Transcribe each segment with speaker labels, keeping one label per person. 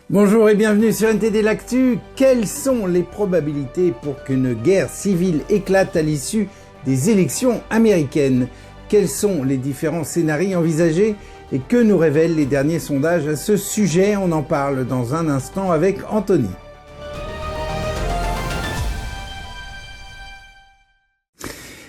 Speaker 1: Bonjour et bienvenue sur NTD L'Actu. Quelles sont les probabilités pour qu'une guerre civile éclate à l'issue des élections américaines? Quels sont les différents scénarios envisagés et que nous révèlent les derniers sondages à ce sujet? On en parle dans un instant avec Anthony.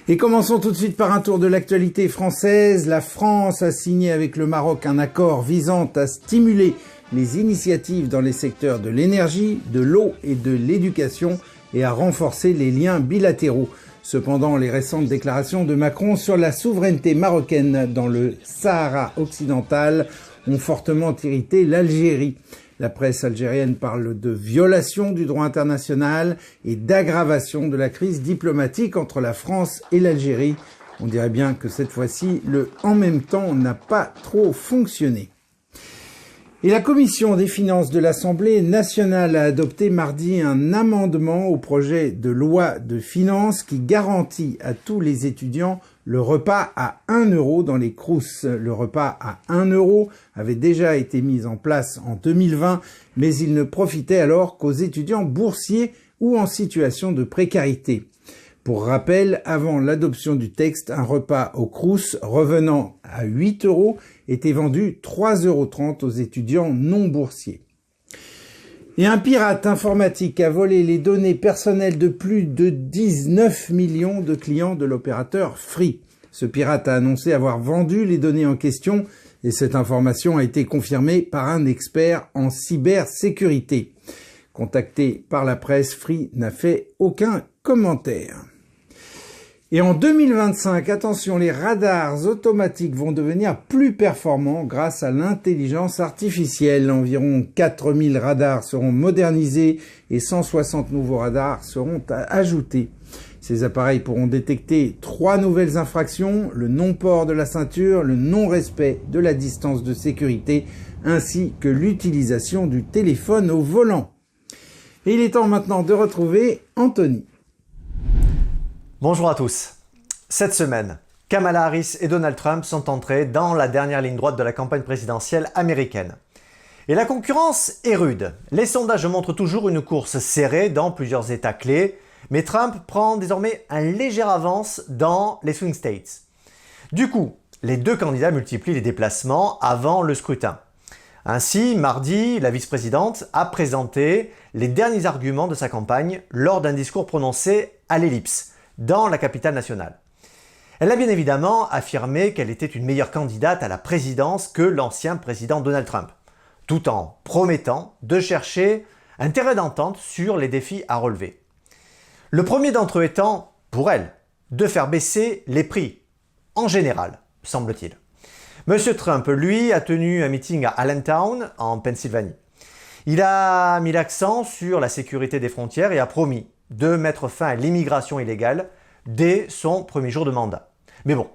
Speaker 1: Et commençons tout de suite par un tour de l'actualité française. La France a signé avec le Maroc un accord visant à stimuler les initiatives dans les secteurs de l'énergie, de l'eau et de l'éducation et à renforcer les liens bilatéraux. Cependant, les récentes déclarations de Macron sur la souveraineté marocaine dans le Sahara occidental ont fortement irrité l'Algérie. La presse algérienne parle de violation du droit international et d'aggravation de la crise diplomatique entre la France et l'Algérie. On dirait bien que cette fois-ci, le « en même temps » n'a pas trop fonctionné. Et la commission des finances de l'Assemblée nationale a adopté mardi un amendement au projet de loi de finances qui garantit à tous les étudiants le repas à 1 euro dans les Crous. Le repas à 1 euro avait déjà été mis en place en 2020, mais il ne profitait alors qu'aux étudiants boursiers ou en situation de précarité. Pour rappel, avant l'adoption du texte, un repas au Crous revenant à 8 euros était vendu 3,30 euros aux étudiants non boursiers. Et un pirate informatique a volé les données personnelles de plus de 19 millions de clients de l'opérateur Free. Ce pirate a annoncé avoir vendu les données en question et cette information a été confirmée par un expert en cybersécurité. Contacté par la presse, Free n'a fait aucun commentaire. Et en 2025, attention, les radars automatiques vont devenir plus performants grâce à l'intelligence artificielle. Environ 4000 radars seront modernisés et 160 nouveaux radars seront ajoutés. Ces appareils pourront détecter 3 nouvelles infractions, le non-port de la ceinture, le non-respect de la distance de sécurité, ainsi que l'utilisation du téléphone au volant. Et il est temps maintenant de retrouver Anthony.
Speaker 2: Bonjour à tous. Cette semaine, Kamala Harris et Donald Trump sont entrés dans la dernière ligne droite de la campagne présidentielle américaine. Et la concurrence est rude. Les sondages montrent toujours une course serrée dans plusieurs États clés, mais Trump prend désormais un léger avance dans les swing states. Du coup, les deux candidats multiplient les déplacements avant le scrutin. Ainsi, mardi, la vice-présidente a présenté les derniers arguments de sa campagne lors d'un discours prononcé à l'Ellipse, dans la capitale nationale. Elle a bien évidemment affirmé qu'elle était une meilleure candidate à la présidence que l'ancien président Donald Trump, tout en promettant de chercher un terrain d'entente sur les défis à relever. Le premier d'entre eux étant, pour elle, de faire baisser les prix, en général, semble-t-il. Monsieur Trump, lui, a tenu un meeting à Allentown, en Pennsylvanie. Il a mis l'accent sur la sécurité des frontières et a promis de mettre fin à l'immigration illégale dès son premier jour de mandat. Mais bon,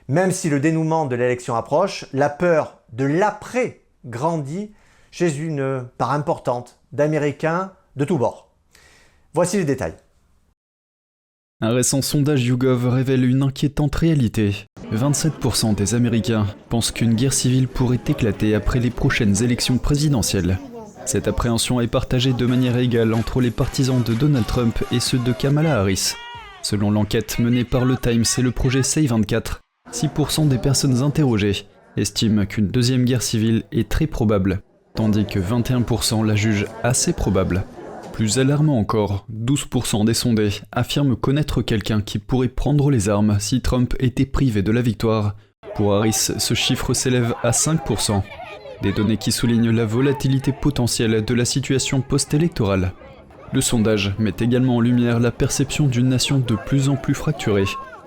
Speaker 2: même si le dénouement de l'élection approche, la peur de l'après grandit chez une part importante d'Américains de tous bords. Voici les détails.
Speaker 3: Un récent sondage YouGov révèle une inquiétante réalité. 27% des Américains pensent qu'une guerre civile pourrait éclater après les prochaines élections présidentielles. Cette appréhension est partagée de manière égale entre les partisans de Donald Trump et ceux de Kamala Harris. Selon l'enquête menée par le Times et le projet Say24, 6% des personnes interrogées estiment qu'une deuxième guerre civile est très probable, tandis que 21% la jugent assez probable. Plus alarmant encore, 12% des sondés affirment connaître quelqu'un qui pourrait prendre les armes si Trump était privé de la victoire. Pour Harris, ce chiffre s'élève à 5%. Des données qui soulignent la volatilité potentielle de la situation post-électorale. Le sondage met également en lumière la perception d'une nation de plus en plus fracturée.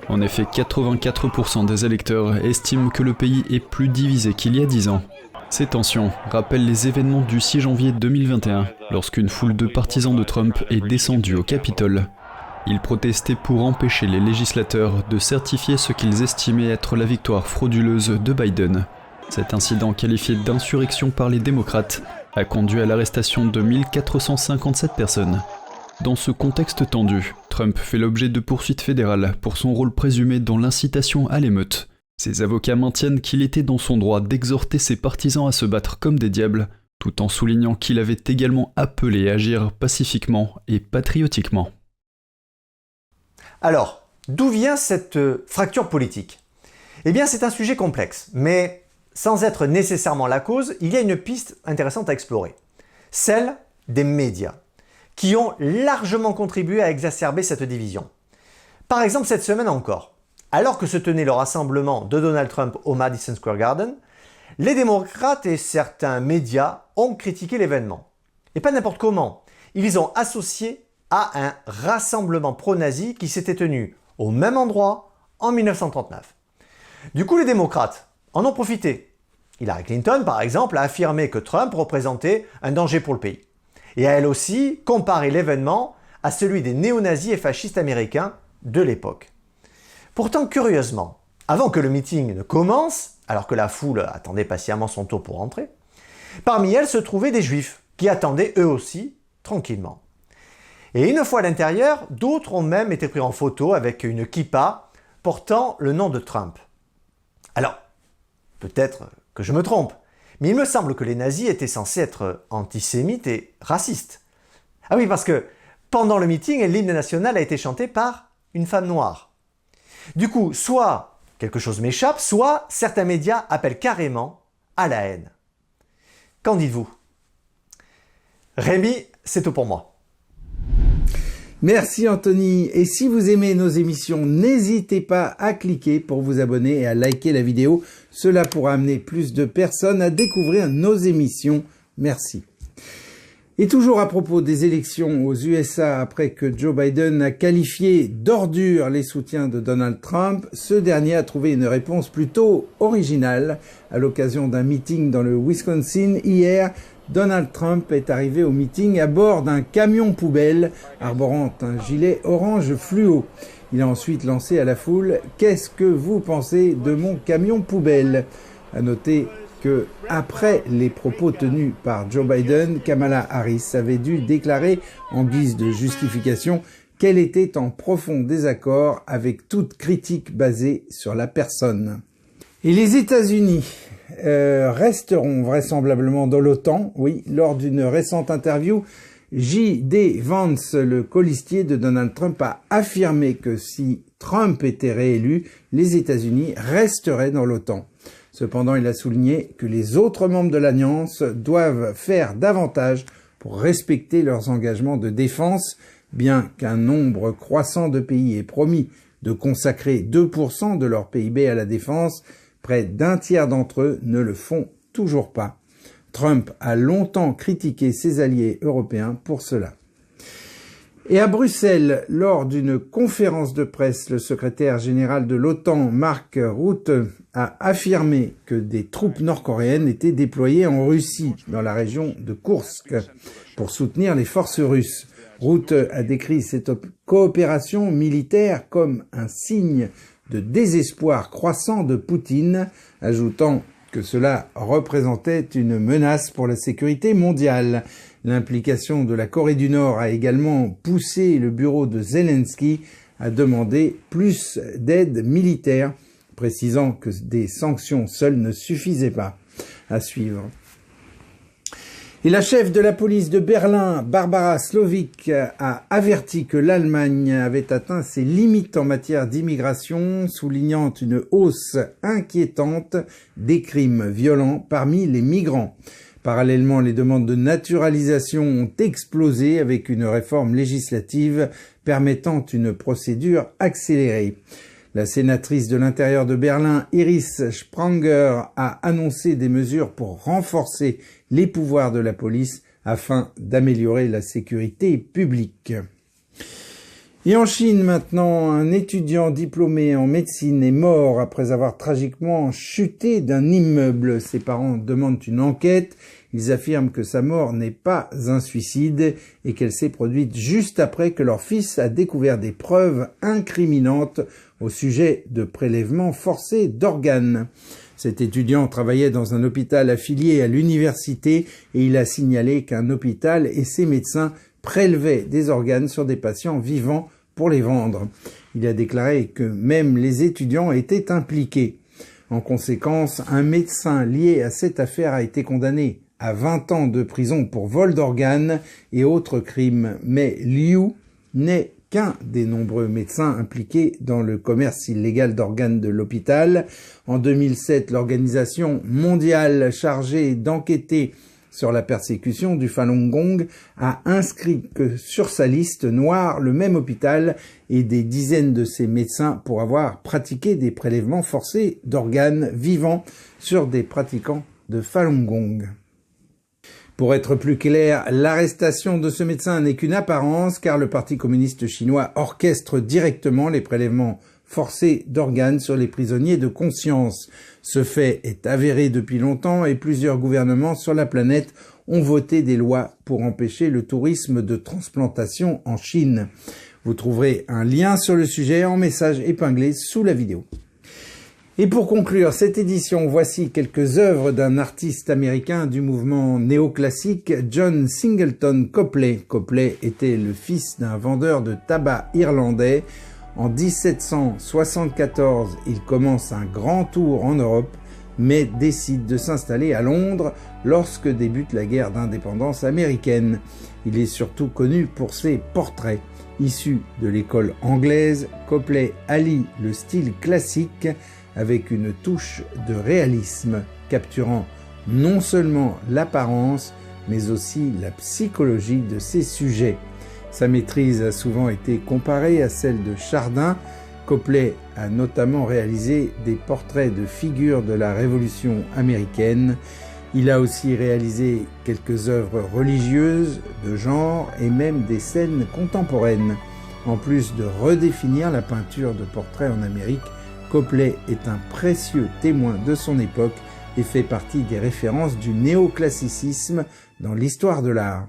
Speaker 3: En effet, 84% des électeurs estiment que le pays est plus divisé qu'il y a 10 ans. Ces tensions rappellent les événements du 6 janvier 2021, lorsqu'une foule de partisans de Trump est descendue au Capitole. Ils protestaient pour empêcher les législateurs de certifier ce qu'ils estimaient être la victoire frauduleuse de Biden. Cet incident, qualifié d'insurrection par les démocrates, a conduit à l'arrestation de 1457 personnes. Dans ce contexte tendu, Trump fait l'objet de poursuites fédérales pour son rôle présumé dans l'incitation à l'émeute. Ses avocats maintiennent qu'il était dans son droit d'exhorter ses partisans à se battre comme des diables tout en soulignant qu'il avait également appelé à agir pacifiquement et patriotiquement.
Speaker 2: Alors, d'où vient cette fracture politique? Eh bien, c'est un sujet complexe, mais sans être nécessairement la cause, il y a une piste intéressante à explorer. Celle des médias, qui ont largement contribué à exacerber cette division. Par exemple, cette semaine encore, alors que se tenait le rassemblement de Donald Trump au Madison Square Garden, les démocrates et certains médias ont critiqué l'événement. Et pas n'importe comment. Ils ont associé à un rassemblement pro-nazi qui s'était tenu au même endroit en 1939. Du coup, les démocrates en ont profité. Hillary Clinton, par exemple, a affirmé que Trump représentait un danger pour le pays. Et a elle aussi comparé l'événement à celui des néo-nazis et fascistes américains de l'époque. Pourtant, curieusement, avant que le meeting ne commence, alors que la foule attendait patiemment son tour pour entrer, parmi elles se trouvaient des juifs qui attendaient eux aussi tranquillement. Et une fois à l'intérieur, d'autres ont même été pris en photo avec une kippa portant le nom de Trump. Alors, peut-être que je me trompe, mais il me semble que les nazis étaient censés être antisémites et racistes. Ah oui, parce que pendant le meeting, l'hymne national a été chanté par une femme noire. Du coup, soit quelque chose m'échappe, soit certains médias appellent carrément à la haine. Qu'en dites-vous? Rémi, c'est tout pour moi.
Speaker 1: Merci Anthony, et si vous aimez nos émissions, n'hésitez pas à cliquer pour vous abonner et à liker la vidéo. Cela pourra amener plus de personnes à découvrir nos émissions. Merci. Et toujours à propos des élections aux USA, après que Joe Biden a qualifié d'ordure les soutiens de Donald Trump, ce dernier a trouvé une réponse plutôt originale. À l'occasion d'un meeting dans le Wisconsin hier, Donald Trump est arrivé au meeting à bord d'un camion poubelle arborant un gilet orange fluo. Il a ensuite lancé à la foule « Qu'est-ce que vous pensez de mon camion poubelle ?» À noter que, après les propos tenus par Joe Biden, Kamala Harris avait dû déclarer en guise de justification qu'elle était en profond désaccord avec toute critique basée sur la personne. Et les États-Unis resteront vraisemblablement dans l'OTAN. Oui, lors d'une récente interview, J.D. Vance, le colistier de Donald Trump, a affirmé que si Trump était réélu, les États-Unis resteraient dans l'OTAN. Cependant, il a souligné que les autres membres de l'Alliance doivent faire davantage pour respecter leurs engagements de défense, bien qu'un nombre croissant de pays ait promis de consacrer 2% de leur PIB à la défense. Près d'un tiers d'entre eux ne le font toujours pas. Trump a longtemps critiqué ses alliés européens pour cela. Et à Bruxelles, lors d'une conférence de presse, le secrétaire général de l'OTAN, Mark Rutte, a affirmé que des troupes nord-coréennes étaient déployées en Russie, dans la région de Koursk, pour soutenir les forces russes. Rutte a décrit cette coopération militaire comme un signe de désespoir croissant de Poutine, ajoutant que cela représentait une menace pour la sécurité mondiale. L'implication de la Corée du Nord a également poussé le bureau de Zelensky à demander plus d'aide militaire, précisant que des sanctions seules ne suffisaient pas. À suivre. Et la chef de la police de Berlin, Barbara Slowik, a averti que l'Allemagne avait atteint ses limites en matière d'immigration, soulignant une hausse inquiétante des crimes violents parmi les migrants. Parallèlement, les demandes de naturalisation ont explosé avec une réforme législative permettant une procédure accélérée. La sénatrice de l'Intérieur de Berlin, Iris Spranger, a annoncé des mesures pour renforcer les pouvoirs de la police afin d'améliorer la sécurité publique. Et en Chine maintenant, un étudiant diplômé en médecine est mort après avoir tragiquement chuté d'un immeuble. Ses parents demandent une enquête. Ils affirment que sa mort n'est pas un suicide et qu'elle s'est produite juste après que leur fils a découvert des preuves incriminantes au sujet de prélèvements forcés d'organes. Cet étudiant travaillait dans un hôpital affilié à l'université et il a signalé qu'un hôpital et ses médecins prélevaient des organes sur des patients vivants pour les vendre. Il a déclaré que même les étudiants étaient impliqués. En conséquence, un médecin lié à cette affaire a été condamné à 20 ans de prison pour vol d'organes et autres crimes. Mais Liu n'est qu'un des nombreux médecins impliqués dans le commerce illégal d'organes de l'hôpital. En 2007, l'organisation mondiale chargée d'enquêter sur la persécution du Falun Gong a inscrit que sur sa liste noire le même hôpital et des dizaines de ses médecins pour avoir pratiqué des prélèvements forcés d'organes vivants sur des pratiquants de Falun Gong. Pour être plus clair, l'arrestation de ce médecin n'est qu'une apparence car le Parti communiste chinois orchestre directement les prélèvements forcés d'organes sur les prisonniers de conscience. Ce fait est avéré depuis longtemps et plusieurs gouvernements sur la planète ont voté des lois pour empêcher le tourisme de transplantation en Chine. Vous trouverez un lien sur le sujet en message épinglé sous la vidéo. Et pour conclure cette édition, voici quelques œuvres d'un artiste américain du mouvement néoclassique, John Singleton Copley. Copley était le fils d'un vendeur de tabac irlandais. En 1774, il commence un grand tour en Europe, mais décide de s'installer à Londres lorsque débute la guerre d'indépendance américaine. Il est surtout connu pour ses portraits. Issu de l'école anglaise, Copley allie le style classique avec une touche de réalisme, capturant non seulement l'apparence, mais aussi la psychologie de ses sujets. Sa maîtrise a souvent été comparée à celle de Chardin. Copley a notamment réalisé des portraits de figures de la Révolution américaine. Il a aussi réalisé quelques œuvres religieuses, de genre et même des scènes contemporaines. En plus de redéfinir la peinture de portraits en Amérique, Copley est un précieux témoin de son époque et fait partie des références du néoclassicisme dans l'histoire de l'art.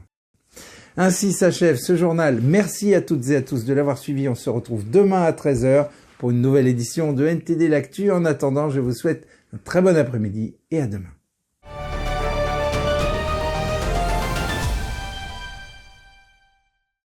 Speaker 1: Ainsi s'achève ce journal. Merci à toutes et à tous de l'avoir suivi. On se retrouve demain à 13 h pour une nouvelle édition de NTD L'Actu. En attendant, je vous souhaite un très bon après-midi et à demain.